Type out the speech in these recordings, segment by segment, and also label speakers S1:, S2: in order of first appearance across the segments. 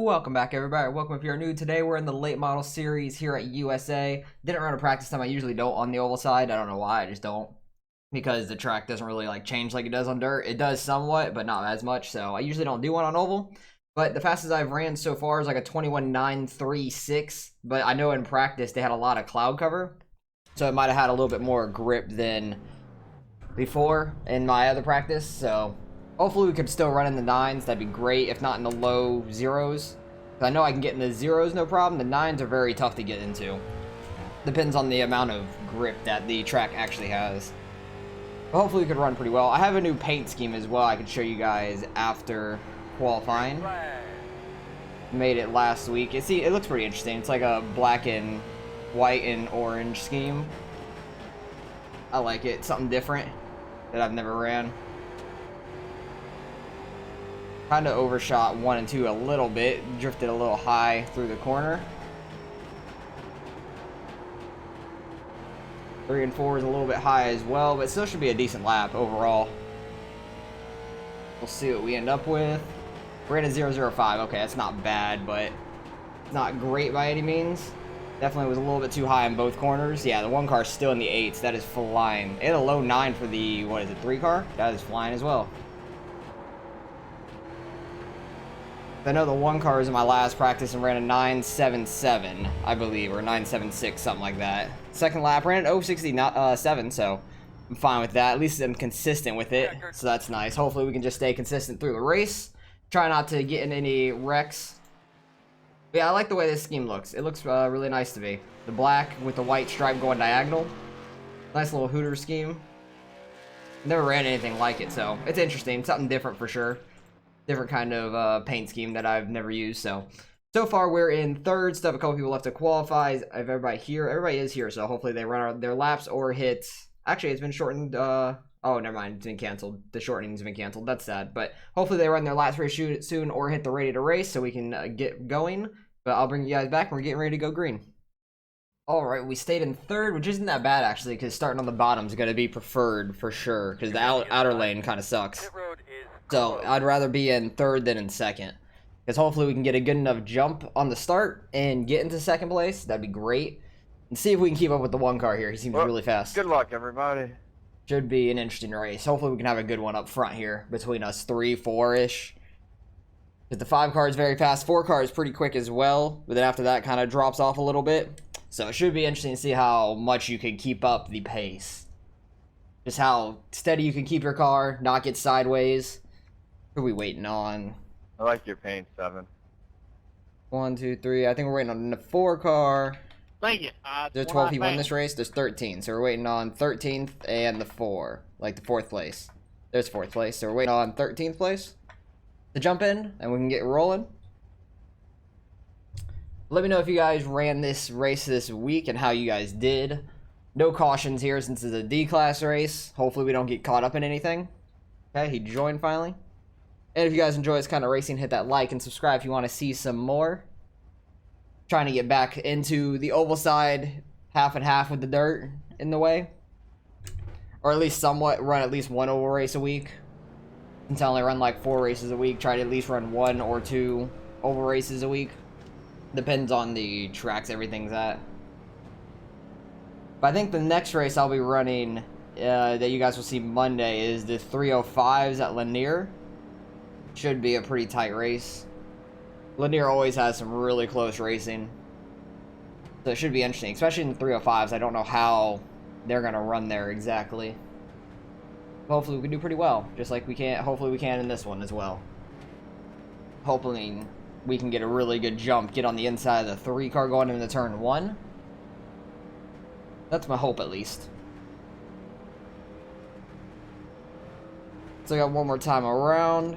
S1: Welcome back, everybody. Welcome if you're new. Today we're in the late model series here at USA. Didn't run a practice time. I usually don't on the oval side. I don't know why. I just don't, because the track doesn't really change like it does on dirt. It does somewhat, but not as much. So I usually don't do one on oval. But the fastest I've ran so far is like a 21.936. But I know in practice they had a lot of cloud cover, so it might have had a little bit more grip than before in my other practice. So hopefully we could still run in the 9s. That'd be great, if not in the low 0s. I know I can get in the 0s no problem. The 9s are very tough to get into. Depends on the amount of grip that the track actually has. But hopefully we could run pretty well. I have a new paint scheme as well I could show you guys after qualifying. Made it last week. It looks pretty interesting. It's like a black and white and orange scheme. I like it. Something different that I've never ran. Kind of overshot 1 and 2 a little bit. Drifted a little high through the corner. 3 and 4 is a little bit high as well, but still should be a decent lap overall. We'll see what we end up with. We're in a 0.05. Okay, that's not bad, but it's not great by any means. Definitely was a little bit too high in both corners. Yeah, the 1 car is still in the 8s. That is flying. And a low 9 for the, what is it, 3 car? That is flying as well. I know the 1 car was in my last practice and ran a 9.77, I believe, or 9.76, something like that. Second lap, ran an 0.67, so I'm fine with that. At least I'm consistent with it, so that's nice. Hopefully we can just stay consistent through the race. Try not to get in any wrecks. But yeah, I like the way this scheme looks. It looks really nice to me. The black with the white stripe going diagonal. Nice little Hooter scheme. Never ran anything like it, so it's interesting. Something different for sure. Different kind of paint scheme that I've never used. So far we're in 3rd. Still have a couple people left to qualify. I have everybody here. Everybody is here, so hopefully they run their laps or hit. Actually, it's been shortened. Oh, never mind. It's been canceled. The shortening's been canceled. That's sad. But hopefully they run their laps pretty soon or hit the ready to race so we can get going. But I'll bring you guys back when we're getting ready to go green. All right, we stayed in 3rd, which isn't that bad actually, because starting on the bottom is going to be preferred for sure, because the outer lane kind of sucks. So I'd rather be in 3rd than in 2nd, because hopefully we can get a good enough jump on the start and get into 2nd place. That'd be great. And see if we can keep up with the 1 car here. He seems really fast.
S2: Good luck, everybody.
S1: Should be an interesting race. Hopefully we can have a good one up front here between us 3, 4-ish. Because the 5 car is very fast. 4 car is pretty quick as well. But then after that kind of drops off a little bit. So it should be interesting to see how much you can keep up the pace. Just how steady you can keep your car, not get sideways. Who are we waiting on?
S2: I like your paint, 7.
S1: 1, 2, 3. I think we're waiting on the 4 car.
S3: Thank you.
S1: There's 12 people in this race. There's 13. So we're waiting on 13th and the 4. Like the 4th place. There's 4th place. So we're waiting on 13th place to jump in and we can get rolling. Let me know if you guys ran this race this week and how you guys did. No cautions here since it's a D-class race. Hopefully we don't get caught up in anything. Okay, he joined finally. And if you guys enjoy this kind of racing, hit that like and subscribe if you want to see some more. Trying to get back into the oval side, half and half with the dirt in the way. Or at least somewhat run at least 1 oval race a week. Since I only run like 4 races a week, try to at least run 1 or 2 oval races a week. Depends on the tracks everything's at. But I think the next race I'll be running, that you guys will see Monday, is the 305s at Lanier. Should be a pretty tight race. Lanier always has some really close racing. So it should be interesting, especially in the 305s. I don't know how they're going to run there exactly. Hopefully we can do pretty well, just like we can. Hopefully we can in this one as well. Hopefully we can get a really good jump, get on the inside of the 3 car going into turn 1. That's my hope, at least. So I got one more time around.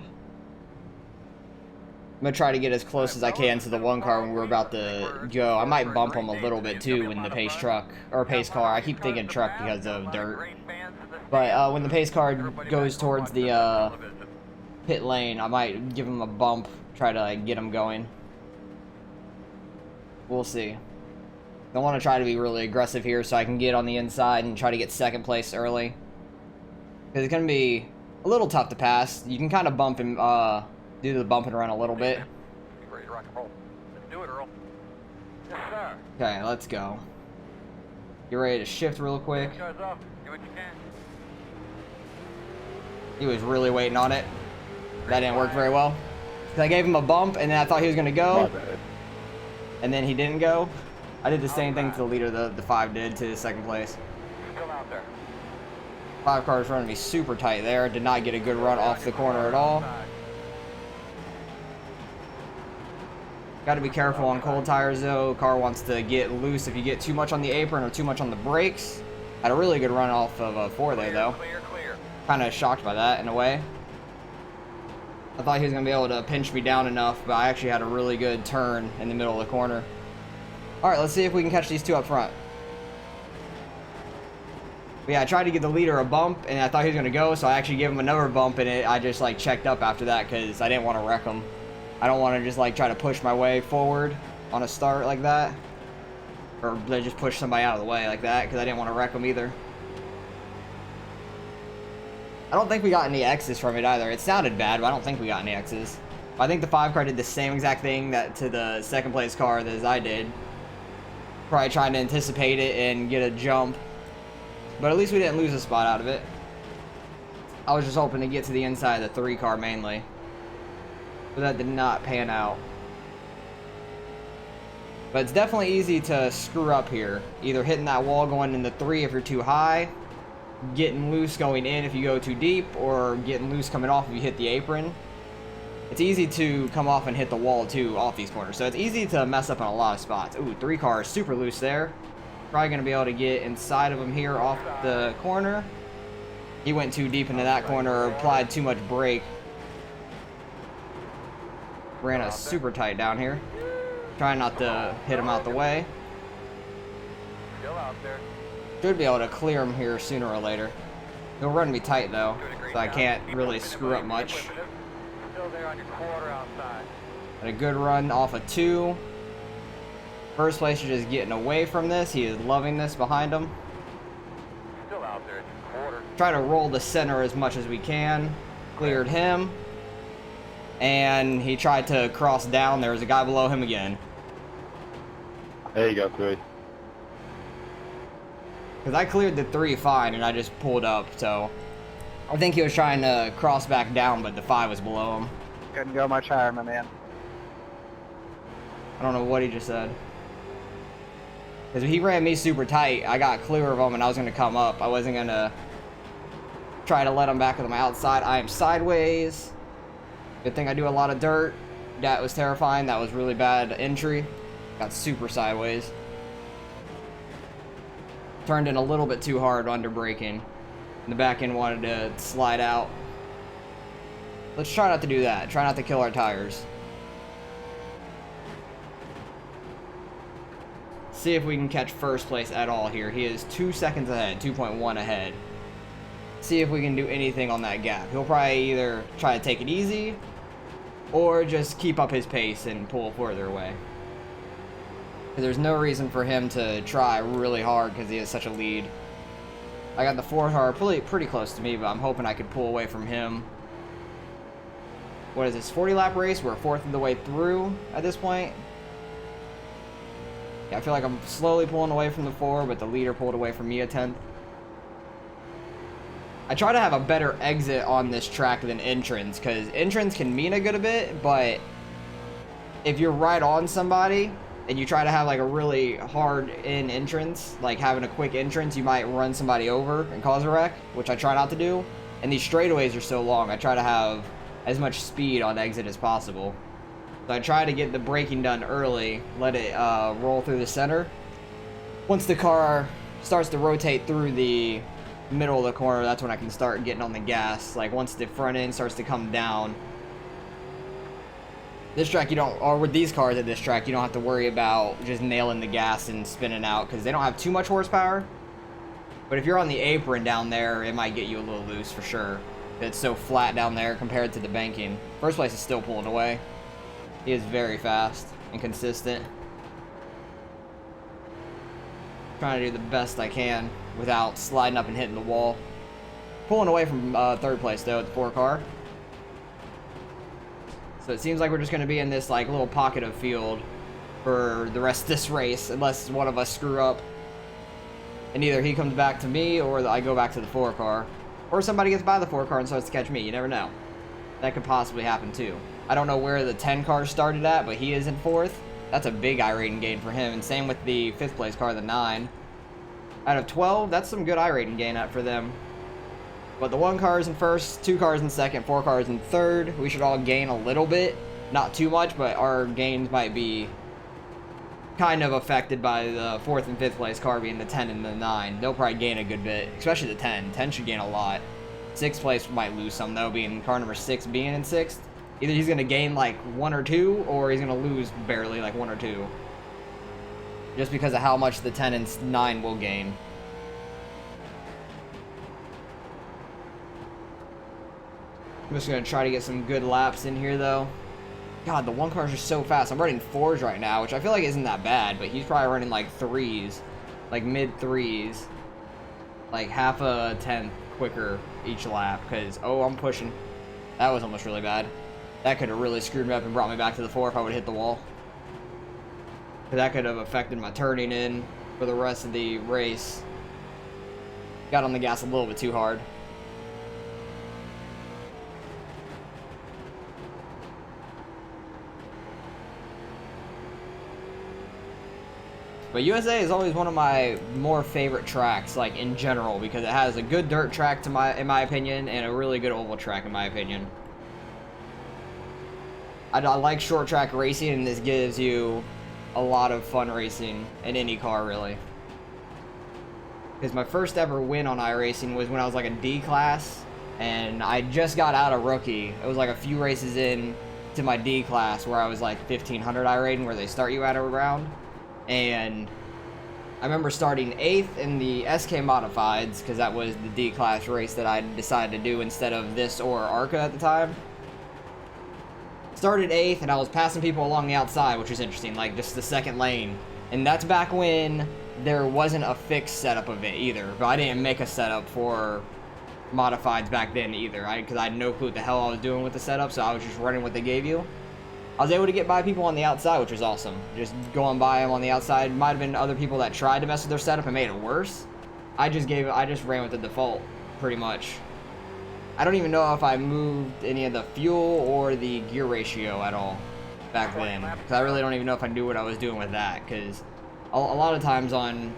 S1: I'm going to try to get as close as I can to the 1 car when we're about to go. I might bump him a little bit too in the pace truck, or pace car. I keep thinking truck because of dirt. But when the pace car goes towards the pit lane, I might give him a bump, try to get him going. We'll see. I want to try to be really aggressive here so I can get on the inside and try to get 2nd place early. Because it's going to be a little tough to pass. You can kind of bump him, do the bump and run a little bit.
S3: ready to rock and roll. Let's do it, Earl. Yes, sir.
S1: Okay, let's go. Get ready to shift real quick.
S3: Cars off. Do what you can.
S1: He was really waiting on it. That didn't work very well. 'Cause I gave him a bump, and then I thought he was going to go. And then he didn't go. I did the same thing to the leader the 5 did to second place.
S3: Still out there.
S1: 5 cars running me super tight there. Did not get a good run off the corner at all. Got to be careful on cold tires though. Car wants to get loose if you get too much on the apron or too much on the brakes. Had a really good run off of a 4 there though.
S3: Clear.
S1: Kind of shocked by that in a way. I thought he was going to be able to pinch me down enough, but I actually had a really good turn in the middle of the corner. Alright, let's see if we can catch these 2 up front. But yeah, I tried to give the leader a bump, and I thought he was going to go, so I actually gave him another bump, and I just like checked up after that because I didn't want to wreck him. I don't want to just like try to push my way forward on a start like that. Or just push somebody out of the way like that because I didn't want to wreck him either. I don't think we got any X's from it either. It sounded bad, but I don't think we got any X's. I think the 5 car did the same exact thing that to the second place car as I did. Probably trying to anticipate it and get a jump. But at least we didn't lose a spot out of it. I was just hoping to get to the inside of the 3 car mainly. But that did not pan out. But it's definitely easy to screw up here. Either hitting that wall going in the 3 if you're too high, getting loose going in if you go too deep, or getting loose coming off if you hit the apron. It's easy to come off and hit the wall too off these corners, so it's easy to mess up in a lot of spots. Ooh, 3 cars super loose there. Probably going to be able to get inside of him here off the corner. He went too deep into that corner, applied too much brake. Ran us super tight down here. Trying not to hit him out the way.
S3: Still out there.
S1: Should be able to clear him here sooner or later. He'll run me tight though, so I can't really screw up much.
S3: Still there on your quarter outside.
S1: Had a good run off of 2. First place is just getting away from this. He is loving this behind him.
S3: Still out there at your quarter.
S1: Try to roll the center as much as we can. Cleared him. And he tried to cross down. There was a guy below him again.
S2: There you go, 3.
S1: Because I cleared the 3 fine and I just pulled up, so I think he was trying to cross back down, but the 5 was below him.
S2: Couldn't go much higher, my man.
S1: I don't know what he just said. Because he ran me super tight. I got clear of him and I was going to come up. I wasn't going to try to let him back with my outside. I am sideways. Good thing I do a lot of dirt. That was terrifying. That was really bad entry. Got super sideways. Turned in a little bit too hard under braking. The back end wanted to slide out. Let's try not to do that. Try not to kill our tires. See if we can catch first place at all here. He is 2 seconds ahead, 2.1 ahead. See if we can do anything on that gap. He'll probably either try to take it easy or just keep up his pace and pull further away. There's no reason for him to try really hard because he has such a lead. I got the 4 car pretty close to me, but I'm hoping I could pull away from him. What is this, 40 lap race? We're 4th of the way through at this point. Yeah, I feel like I'm slowly pulling away from the 4, but the leader pulled away from me a 10th. I try to have a better exit on this track than entrance, because entrance can mean a good bit, but if you're right on somebody and you try to have like a really hard in entrance, like having a quick entrance, you might run somebody over and cause a wreck, which I try not to do. And these straightaways are so long, I try to have as much speed on exit as possible. So I try to get the braking done early, let it roll through the center. Once the car starts to rotate through the middle of the corner, that's when I can start getting on the gas. Like once the front end starts to come down. This track you don't, or with these cars at this track, you don't have to worry about just nailing the gas and spinning out because they don't have too much horsepower. But if you're on the apron down there, it might get you a little loose for sure. It's so flat down there compared to the banking. First place is still pulling away. He is very fast and consistent. Trying to do the best I can without sliding up and hitting the wall. Pulling away from 3rd place though at the 4 car. So it seems like we're just going to be in this like little pocket of field for the rest of this race, unless one of us screw up. And either he comes back to me, or I go back to the 4 car. Or somebody gets by the 4 car and starts to catch me. You never know. That could possibly happen too. I don't know where the 10 car started at, but he is in 4th. That's a big iRating gain for him. And same with the 5th place car, the 9. Out of 12, that's some good iRating gain up for them. But the 1 car is in 1st, 2 cars in 2nd, 4 cars in 3rd. We should all gain a little bit. Not too much, but our gains might be kind of affected by the 4th and 5th place car being the 10 and the 9. They'll probably gain a good bit, especially the 10. 10 should gain a lot. 6th place might lose some though, being car number 6 being in 6th. Either he's going to gain like 1 or 2, or he's going to lose barely like 1 or 2. Just because of how much the 10 and 9 will gain. I'm just going to try to get some good laps in here though. God, the 1 cars are so fast. I'm running 4s right now, which I feel like isn't that bad, but he's probably running like 3s, like mid 3s, like half a tenth quicker each lap, because, oh, I'm pushing. That was almost really bad. That could have really screwed me up and brought me back to the 4 if I would have hit the wall. That could have affected my turning in for the rest of the race. Got on the gas a little bit too hard. But USA is always one of my more favorite tracks, like in general, because it has a good dirt track in my opinion, and a really good oval track in my opinion. I like short track racing, and this gives you a lot of fun racing in any car, really. Because my first ever win on iRacing was when I was like a D class, and I just got out of rookie. It was like a few races in to my D class where I was like 1500 iRating, where they start you at a round. And I remember starting 8th in the SK Modifieds, because that was the D-class race that I decided to do instead of this or ARCA at the time. Started 8th, and I was passing people along the outside, which was interesting, like just the 2nd lane. And that's back when there wasn't a fixed setup of it either, but I didn't make a setup for Modifieds back then either, because I had no clue what the hell I was doing with the setup, so I was just running what they gave you. I was able to get by people on the outside, which was awesome. Just going by them on the outside. Might have been other people that tried to mess with their setup and made it worse. I just ran with the default, pretty much. I don't even know if I moved any of the fuel or the gear ratio at all back then, because I really don't even know if I knew what I was doing with that, because a lot of times on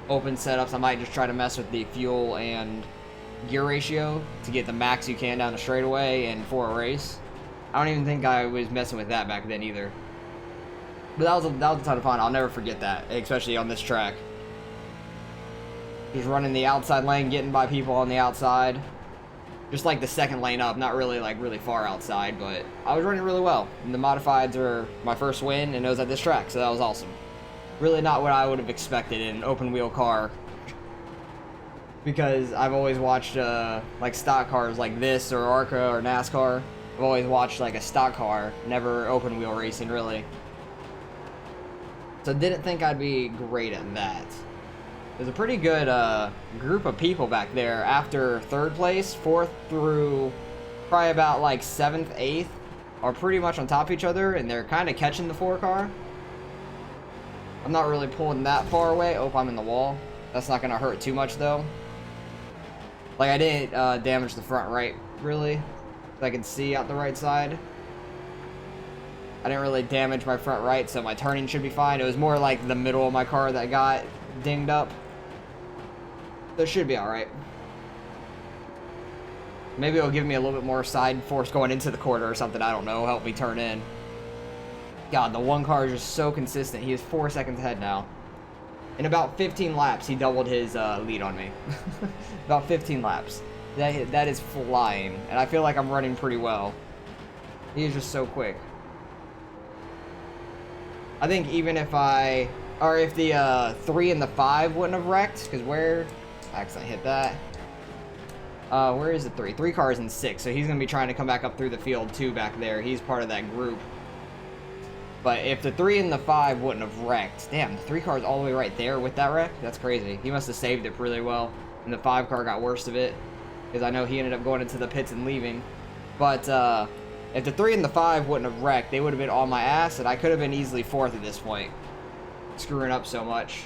S1: open setups, I might just try to mess with the fuel and gear ratio to get the max you can down the straightaway and for a race. I don't even think I was messing with that back then either. But that was a ton of fun. I'll never forget that, especially on this track. Just running the outside lane, getting by people on the outside. Just like the 2nd lane up, not really like really far outside, but I was running really well. And the Modifieds were my first win, and it was at this track, so that was awesome. Really not what I would have expected in an open wheel car. Because I've always watched like stock cars like this or ARCA or NASCAR. I've always watched like a stock car, never open wheel racing really. So didn't think I'd be great at that. There's a pretty good group of people back there after 3rd place, 4th through probably about like 7th, 8th are pretty much on top of each other, and they're kind of catching the 4 car. I'm not really pulling that far away. Oh, I'm in the wall. That's not gonna hurt too much though. Like I didn't damage the front right really. I can see out the right side. I didn't really damage my front right, so my turning should be fine. It was more like the middle of my car that got dinged up. So it should be alright. Maybe it'll give me a little bit more side force going into the corner or something, I don't know, help me turn in. God, the 1 car is just so consistent. He is 4 seconds ahead now. In about 15 laps, he doubled his lead on me. About 15 laps. That is flying, and I feel like I'm running pretty well. He is just so quick. I think even if if the 3 and the 5 wouldn't have wrecked, because where, I accidentally hit that. Where is the 3? 3 cars in 6, so he's going to be trying to come back up through the field too back there. He's part of that group. But if the 3 and the 5 wouldn't have wrecked, damn, the 3 car's all the way right there with that wreck? That's crazy. He must have saved it really well, and the 5 car got worst of it. Because I know he ended up going into the pits and leaving. But If the 3 and the 5 wouldn't have wrecked, they would have been on my ass, and I could have been easily 4th at this point. Screwing up so much.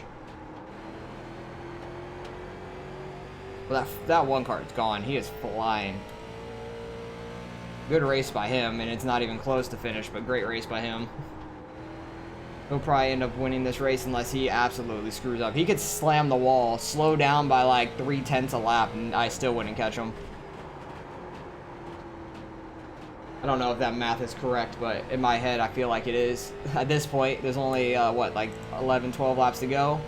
S1: Well, that one card's gone. He is flying. Good race by him, and it's not even close to finish, but great race by him. He'll probably end up winning this race unless he absolutely screws up. He could slam the wall, slow down by like 3/10 a lap, and I still wouldn't catch him. I don't know if that math is correct, but in my head, I feel like it is. At this point, there's only, what, like 11, 12 laps to go?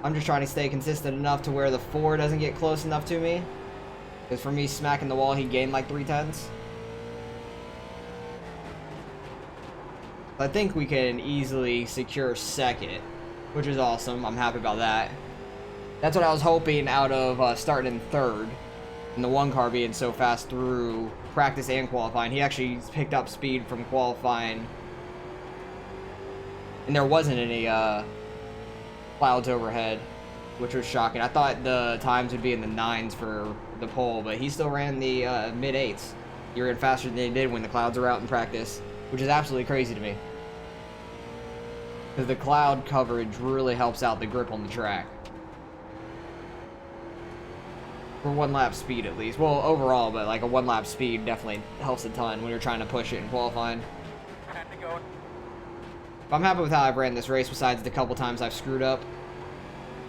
S1: I'm just trying to stay consistent enough to where the 4 doesn't get close enough to me. Because for me, smacking the wall, he gained like 3/10. I think we can easily secure 2nd, which is awesome. I'm happy about that. That's what I was hoping out of starting in 3rd. And the one car being so fast through practice and qualifying. He actually picked up speed from qualifying. And there wasn't any clouds overhead, which was shocking. I thought the times would be in the 9s for the pole, but he still ran the mid-8s. He ran faster than he did when the clouds were out in practice, which is absolutely crazy to me. Because the cloud coverage really helps out the grip on the track. For 1 lap speed at least. Well, overall, but like a 1 lap speed definitely helps a ton when you're trying to push it in qualifying. I'm happy with how I've ran this race besides the couple times I've screwed up.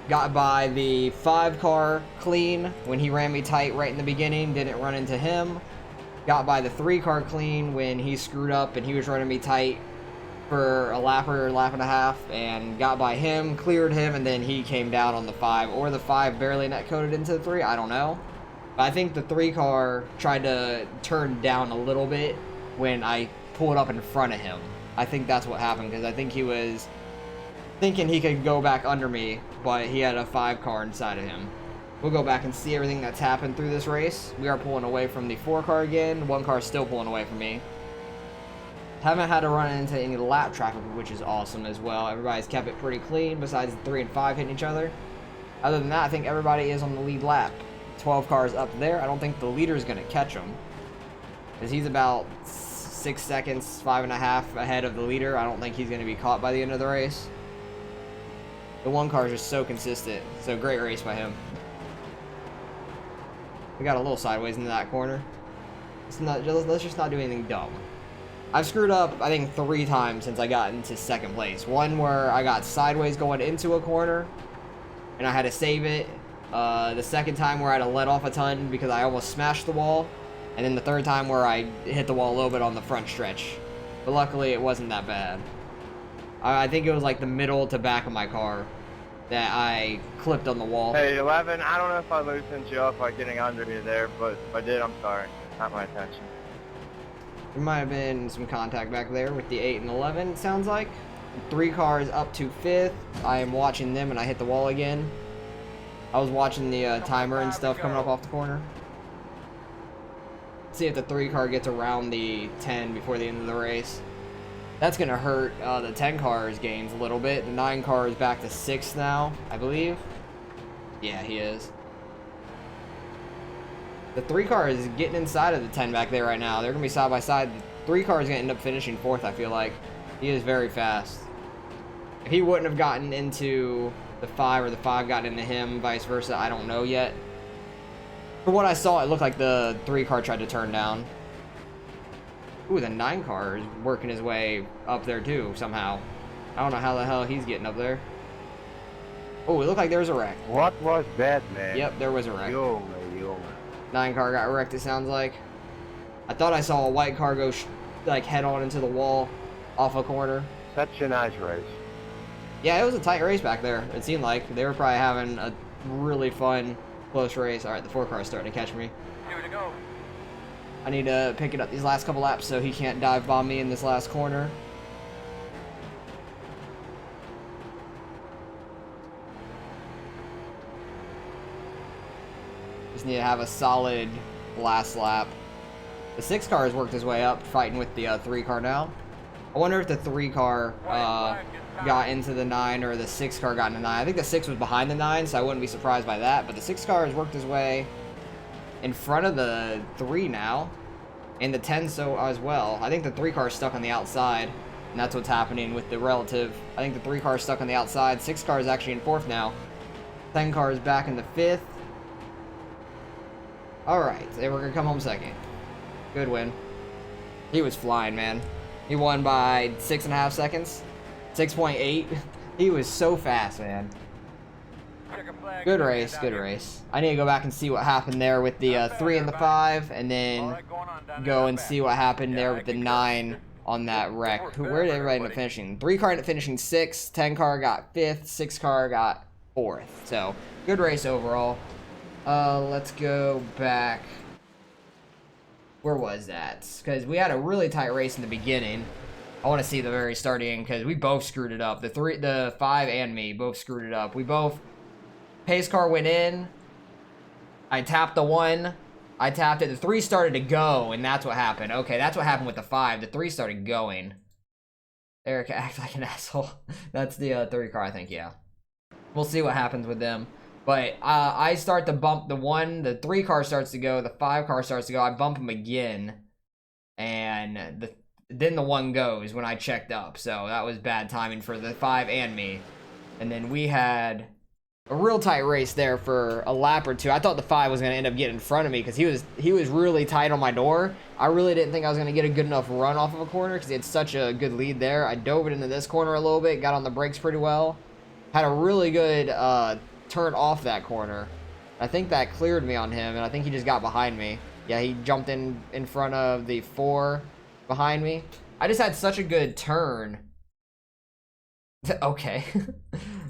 S1: Got by the 5 car clean when he ran me tight right in the beginning, didn't run into him. Got by the 3 car clean when he screwed up and he was running me tight for a lap or lap and a half, and got by him, cleared him, and then he came down on the 5, or the 5 barely net coded into the 3, I don't know. But I think the 3 car tried to turn down a little bit when I pulled up in front of him. I think that's what happened, because I think he was thinking he could go back under me, but he had a 5 car inside of him. We'll go back and see everything that's happened through this race. We are pulling away from the 4 car again. 1 car is still pulling away from me. Haven't had to run into any lap traffic, which is awesome as well. Everybody's kept it pretty clean, besides the 3 and 5 hitting each other. Other than that, I think everybody is on the lead lap. 12 cars up there. I don't think the leader is going to catch him, because he's about 6 seconds, 5.5 ahead of the leader. I don't think he's going to be caught by the end of the race. The 1 car is just so consistent. So great race by him. We got a little sideways into that corner. Let's just not do anything dumb. I've screwed up, I think, 3 times since I got into 2nd place. One where I got sideways going into a corner, and I had to save it. The 2nd time where I had to let off a ton because I almost smashed the wall. And then the 3rd time where I hit the wall a little bit on the front stretch. But luckily, it wasn't that bad. I think it was like the middle to back of my car that I clipped on the wall.
S2: Hey, 11, I don't know if I loosened you up by getting under you there, but if I did, I'm sorry. Not my intention.
S1: There might have been some contact back there with the 8 and 11, it sounds like. 3 cars up to 5th. I am watching them and I hit the wall again. I was watching the timer and stuff coming up off the corner. See if the 3 car gets around the 10 before the end of the race. That's going to hurt the 10 car's gains a little bit. The 9 car is back to 6th now, I believe. Yeah, he is. The 3 car is getting inside of the 10 back there right now. They're going to be side by side. The 3 car is going to end up finishing 4th, I feel like. He is very fast. If he wouldn't have gotten into the 5 or the 5 got into him, vice versa, I don't know yet. From what I saw, it looked like the 3 car tried to turn down. Ooh, the 9 car is working his way up there too, somehow. I don't know how the hell he's getting up there. Oh, it looked like there was a wreck.
S2: What was that, man?
S1: Yep, there was a wreck.
S2: Yo.
S1: 9 car got wrecked, it sounds like. I thought I saw a white car go like head on into the wall off a corner.
S2: Such a nice race.
S1: Yeah, it was a tight race back there, it seemed like. They were probably having a really fun, close race. Alright, the 4 car is starting to catch me.
S3: Here to go.
S1: I need to pick it up these last couple laps so he can't dive bomb me in this last corner. Just need to have a solid last lap. The 6 car has worked his way up, fighting with the 3 car now. I wonder if the 3 car got into the 9 or the 6 car got into the 9. I think the 6 was behind the 9, so I wouldn't be surprised by that. But the 6 car has worked his way in front of the 3 now. And the 10 so as well. I think the 3 car is stuck on the outside. And that's what's happening with the relative. I think the 3 car is stuck on the outside. 6 car is actually in 4th now. 10 car is back in the 5th. Alright, they were going to come home 2nd. Good win. He was flying, man. He won by 6.5 seconds. 6.8. He was so fast, man. Good race, good race. I need to go back and see what happened there with the 3 and the 5, and then go and see what happened there with the 9 on that wreck. Where did everybody end up finishing? 3 car ended up finishing 6, 10 car got 5th, 6 car got 4th. So, good race overall. Let's go back. Where was that? Because we had a really tight race in the beginning. I want to see the very starting because we both screwed it up. The 5 and me both screwed it up. We both... Pace car went in. I tapped the 1. I tapped it. The 3 started to go, and that's what happened. Okay, that's what happened with the 5. The 3 started going. Eric acts like an asshole. That's the 3 car, I think, yeah. We'll see what happens with them. But I start to bump the 1. The 3 car starts to go. The 5 car starts to go. I bump him again. And then the 1 goes when I checked up. So that was bad timing for the 5 and me. And then we had... a real tight race there for a lap or 2. I thought the 5 was going to end up getting in front of me because he was really tight on my door. I really didn't think I was going to get a good enough run off of a corner because he had such a good lead there. I dove it into this corner a little bit, got on the brakes pretty well. Had a really good turn off that corner. I think that cleared me on him, and I think he just got behind me. Yeah, he jumped in front of the 4 behind me. I just had such a good turn. Okay.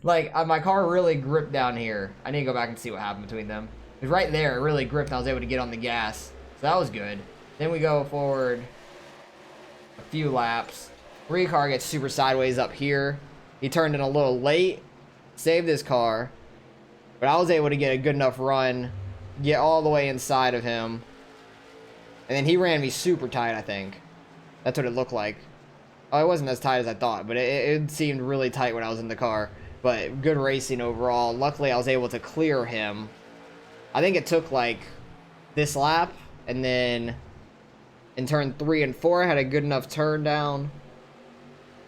S1: Like, my car really gripped down here. I need to go back and see what happened between them. It was right there. It really gripped, and I was able to get on the gas. So that was good. Then we go forward a few laps. 3 car gets super sideways up here. He turned in a little late. Saved his car. But I was able to get a good enough run. Get all the way inside of him. And then he ran me super tight, I think. That's what it looked like. Oh, it wasn't as tight as I thought, but it seemed really tight when I was in the car. But good racing overall. Luckily, I was able to clear him. I think it took, like, this lap. And then in turn 3 and 4, I had a good enough turn down.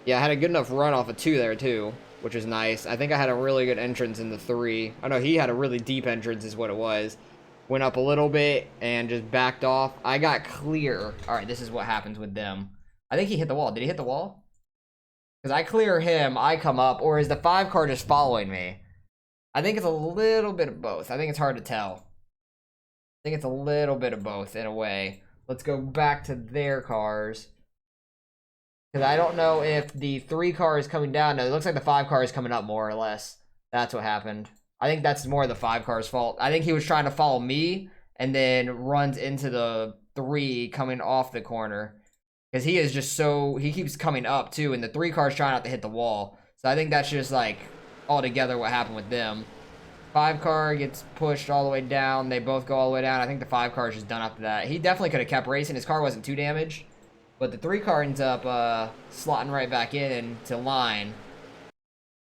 S1: Yeah, I had a good enough run off of 2 there, too, which is nice. I think I had a really good entrance in the 3. Oh, no, he had a really deep entrance is what it was. Went up a little bit and just backed off. I got clear. All right, this is what happens with them. I think he hit the wall. Did he hit the wall? Because I clear him, I come up, or is the 5 car just following me? I think it's a little bit of both. I think it's hard to tell. I think it's a little bit of both in a way. Let's go back to their cars. Because I don't know if the 3 car is coming down. No, it looks like the 5 car is coming up more or less. That's what happened. I think that's more the 5 car's fault. I think he was trying to follow me and then runs into the 3 coming off the corner. Because he is just so... He keeps coming up, too, and the 3 car's trying not to hit the wall. So I think that's just, like, altogether what happened with them. 5 car gets pushed all the way down. They both go all the way down. I think the 5 car is just done after that. He definitely could have kept racing. His car wasn't too damaged. But the 3 car ends up slotting right back into line.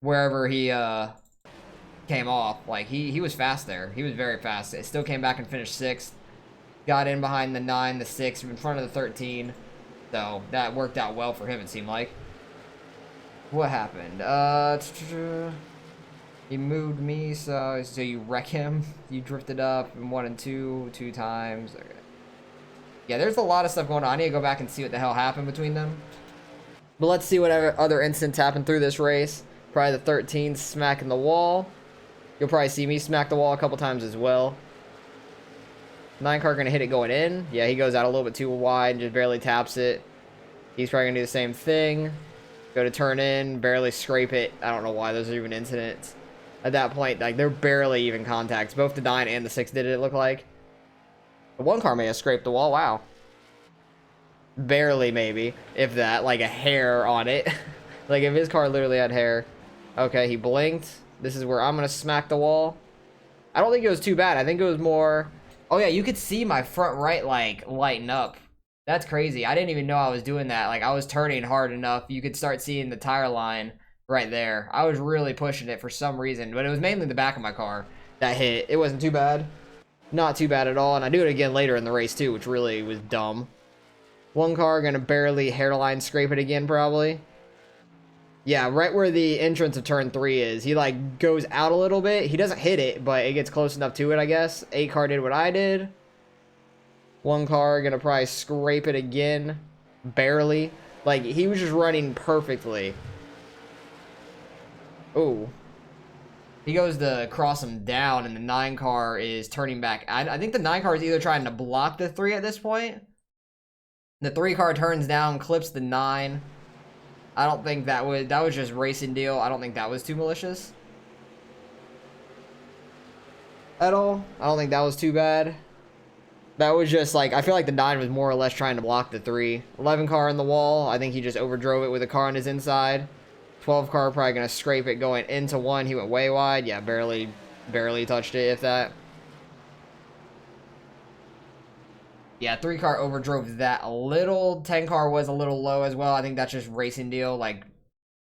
S1: Wherever he came off. Like, he was fast there. He was very fast. It still came back and finished 6th. Got in behind the 9, the 6, in front of the 13. So, that worked out well for him, it seemed like. What happened? He moved me, so you wreck him. You drifted up in 1 and 2 times. Okay. Yeah, there's a lot of stuff going on. I need to go back and see what the hell happened between them. But let's see what other incidents happened through this race. Probably the 13 smacking the wall. You'll probably see me smack the wall a couple times as well. 9 car gonna hit it going in. Yeah, he goes out a little bit too wide and just barely taps it. He's probably gonna do the same thing. Go to turn in, barely scrape it. I don't know why those are even incidents. At that point, like, they're barely even contacts. Both the 9 and the 6 did it look like. The 1 car may have scraped the wall. Wow. Barely, maybe. If that. Like, a hair on it. Like, if his car literally had hair. Okay, he blinked. This is where I'm gonna smack the wall. I don't think it was too bad. I think it was more... Oh, yeah, you could see my front right, like, lighten up. That's crazy. I didn't even know I was doing that. Like, I was turning hard enough. You could start seeing the tire line right there. I was really pushing it for some reason. But it was mainly the back of my car that hit. It wasn't too bad. Not too bad at all, and I do it again later in the race too, which really was dumb. One car gonna barely hairline scrape it again, probably. Yeah, right where the entrance of turn 3 is. He, like, goes out a little bit. He doesn't hit it, but it gets close enough to it, I guess. 8 car did what I did. One car gonna probably scrape it again. Barely. Like, he was just running perfectly. Ooh. He goes to cross him down, and the 9 car is turning back. I think the 9 car is either trying to block the 3 at this point. The 3 car turns down, clips the 9. I don't think that was just racing deal. I don't think that was too malicious at all. I don't think that was too bad. That was just like, I feel like the 9 was more or less trying to block the 3. 11 car in the wall. I think he just overdrove it with a car on his inside. 12 car probably gonna scrape it going into 1. He went way wide. Yeah, barely touched it, if that. Yeah, 3 car overdrove that a little. 10 car was a little low as well. I think that's just racing deal. Like,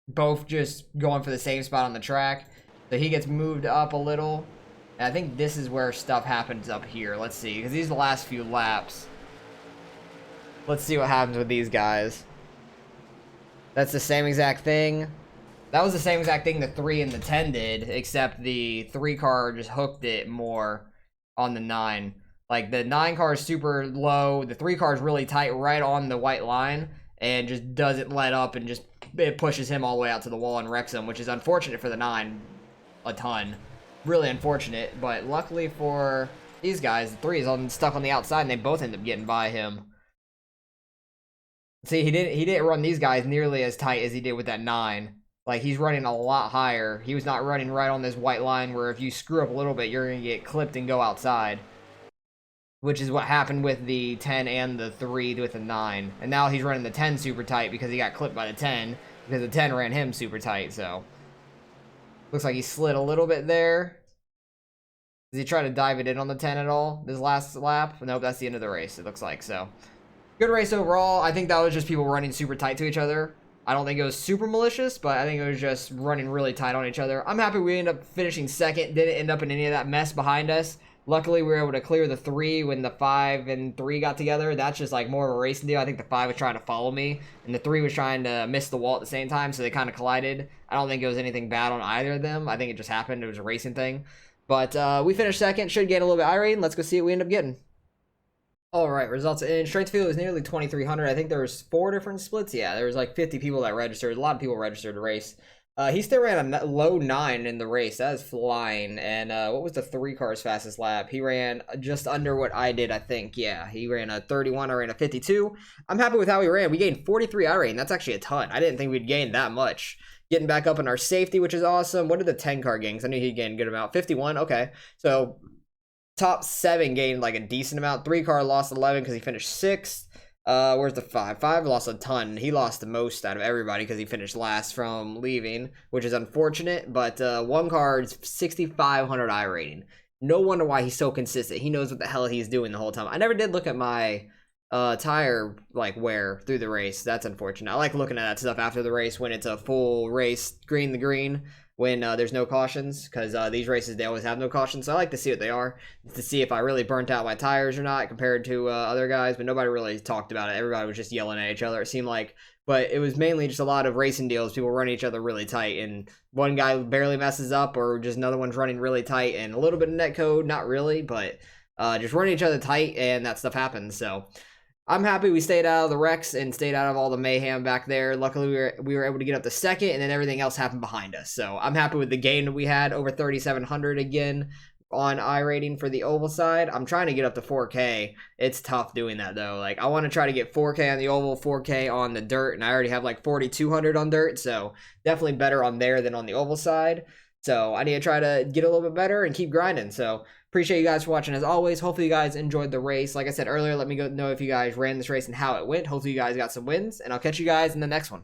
S1: both just going for the same spot on the track. So he gets moved up a little. And I think this is where stuff happens up here. Let's see, because these are the last few laps. Let's see what happens with these guys. That's the same exact thing. That was the same exact thing the 3 and the 10 did, except the 3 car just hooked it more on the 9. Like, the 9 car is super low, the 3 car is really tight right on the white line, and just doesn't let up, and just it pushes him all the way out to the wall and wrecks him, which is unfortunate for the 9 a ton. Really unfortunate, but luckily for these guys, the 3 is stuck on the outside, and they both end up getting by him. See, he didn't run these guys nearly as tight as he did with that 9. Like, he's running a lot higher. He was not running right on this white line where if you screw up a little bit, you're going to get clipped and go outside. Which is what happened with the 10 and the 3 with the 9. And now he's running the 10 super tight because he got clipped by the 10. Because the 10 ran him super tight, so. Looks like he slid a little bit there. Does he try to dive it in on the 10 at all this last lap? Nope, that's the end of the race, it looks like, so. Good race overall. I think that was just people running super tight to each other. I don't think it was super malicious, but I think it was just running really tight on each other. I'm happy we ended up finishing second. Didn't end up in any of that mess behind us. Luckily, we were able to clear the 3 when the 5 and 3 got together. That's just like more of a racing deal. I think the 5 was trying to follow me, and the 3 was trying to miss the wall at the same time, so they kind of collided. I don't think it was anything bad on either of them. I think it just happened. It was a racing thing. But we finished second. Should get a little bit iRacing. Let's go see what we end up getting. All right, results in. Straight to field was nearly 2,300. I think there was 4 different splits. Yeah, there was like 50 people that registered. A lot of people registered to race. He still ran a low 9 in the race. That is flying. And what was the 3 car's fastest lap? He ran just under what I did, I think. Yeah, he ran a 31. I ran a 52. I'm happy with how he ran. We gained 43 iRacing. That's actually a ton. I didn't think we'd gain that much. Getting back up in our safety, which is awesome. What did the 10 car gain? 'Cause I knew he gained a good amount. 51. Okay, so top 7 gained like a decent amount. 3 car lost 11 because he finished 6th. Where's the 5? 5 lost a ton. He lost the most out of everybody because he finished last from leaving, which is unfortunate. But 1 car is 6,500 iRacing. No wonder why he's so consistent. He knows what the hell he's doing the whole time. I never did look at my tire like wear through the race. That's unfortunate. I like looking at that stuff after the race when it's a full race, green to green, when there's no cautions, because these races, they always have no cautions, so I like to see what they are, to see if I really burnt out my tires or not compared to other guys, but nobody really talked about it. Everybody was just yelling at each other, it seemed like, but it was mainly just a lot of racing deals, people running each other really tight, and one guy barely messes up, or just another one's running really tight, and a little bit of netcode, not really, but just running each other tight, and that stuff happens, so. I'm happy we stayed out of the wrecks and stayed out of all the mayhem back there. Luckily, we were able to get up to second, and then everything else happened behind us. So I'm happy with the gain that we had, over 3,700 again on iRacing for the oval side. I'm trying to get up to 4K. It's tough doing that, though. Like, I want to try to get 4K on the oval, 4K on the dirt, and I already have like 4,200 on dirt, so definitely better on there than on the oval side. So I need to try to get a little bit better and keep grinding. So appreciate you guys for watching as always. Hopefully you guys enjoyed the race. Like I said earlier, let me know if you guys ran this race and how it went. Hopefully you guys got some wins, and I'll catch you guys in the next one.